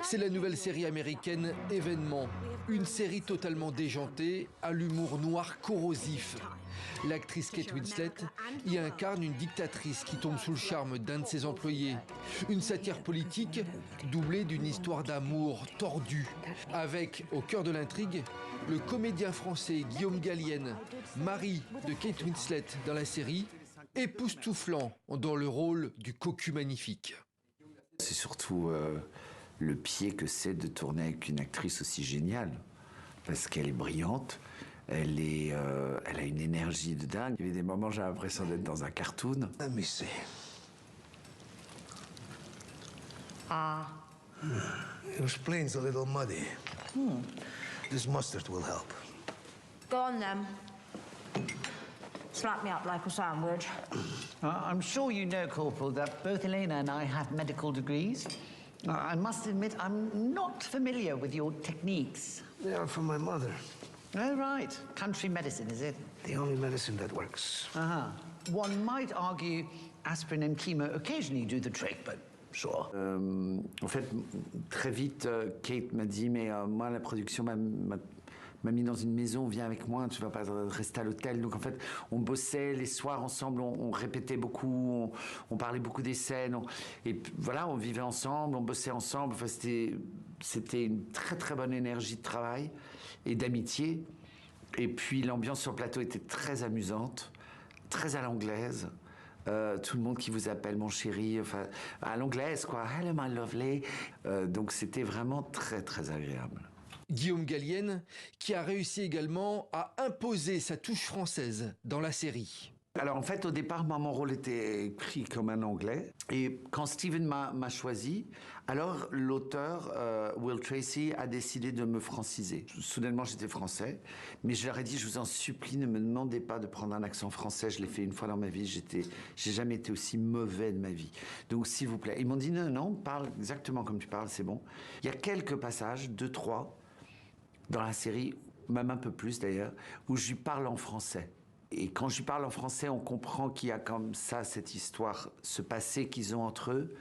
C'est la nouvelle série américaine Événement, une série totalement déjantée, à l'humour noir corrosif. L'actrice Kate Winslet y incarne une dictatrice qui tombe sous le charme d'un de ses employés. Une satire politique doublée d'une histoire d'amour tordue, avec, au cœur de l'intrigue, le comédien français Guillaume Gallienne, mari de Kate Winslet dans la série, époustouflant dans le rôle du cocu magnifique. C'est surtout le pied que c'est de tourner avec une actrice aussi géniale, parce qu'elle est brillante, elle a une énergie de dingue. Il y avait des moments, j'ai l'impression d'être dans un cartoon. Let me see. Your spleen's a little muddy. This mustard will help. Go on then. Slap me up like a sandwich. I'm sure you know, Corporal, that both Elena and I have medical degrees. I must admit, I'm not familiar with your techniques. They are from my mother. Oh, right. Country medicine, is it? The only medicine that works. One might argue aspirin and chemo occasionally do the trick, but sure. En fait, très vite, Kate m'a dit, mais moi, la production m'a mis dans une maison, viens avec moi, tu vas pas rester à l'hôtel. Donc en fait, on bossait les soirs ensemble, on répétait beaucoup, on parlait beaucoup des scènes. Et voilà, on vivait ensemble, on bossait ensemble. Enfin, c'était une très très bonne énergie de travail et d'amitié. Et puis l'ambiance sur le plateau était très amusante, très à l'anglaise. Tout le monde qui vous appelle mon chéri, enfin à l'anglaise quoi, hello my lovely. Donc c'était vraiment très très agréable. Guillaume Gallienne, qui a réussi également à imposer sa touche française dans la série. Alors en fait, au départ, moi, mon rôle était écrit comme un anglais. Et quand Steven m'a choisi, alors l'auteur, Will Tracy, a décidé de me franciser. Soudainement, j'étais français, mais je leur ai dit, je vous en supplie, ne me demandez pas de prendre un accent français. Je l'ai fait une fois dans ma vie, j'ai jamais été aussi mauvais de ma vie. Donc s'il vous plaît. Ils m'ont dit, non, non, parle exactement comme tu parles, c'est bon. Il y a quelques passages, 2, 3, dans la série, même un peu plus d'ailleurs, où je lui parle en français. Et quand je lui parle en français, on comprend qu'il y a comme ça cette histoire, ce passé qu'ils ont entre eux,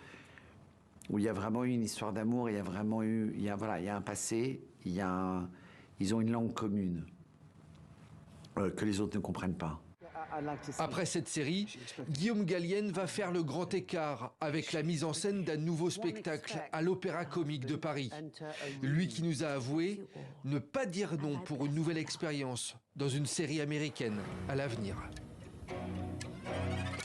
où il y a vraiment eu une histoire d'amour, il y a vraiment eu, il y a un passé, ils ont une langue commune que les autres ne comprennent pas. Après cette série, Guillaume Gallienne va faire le grand écart avec la mise en scène d'un nouveau spectacle à l'Opéra Comique de Paris. Lui qui nous a avoué ne pas dire non pour une nouvelle expérience dans une série américaine à l'avenir.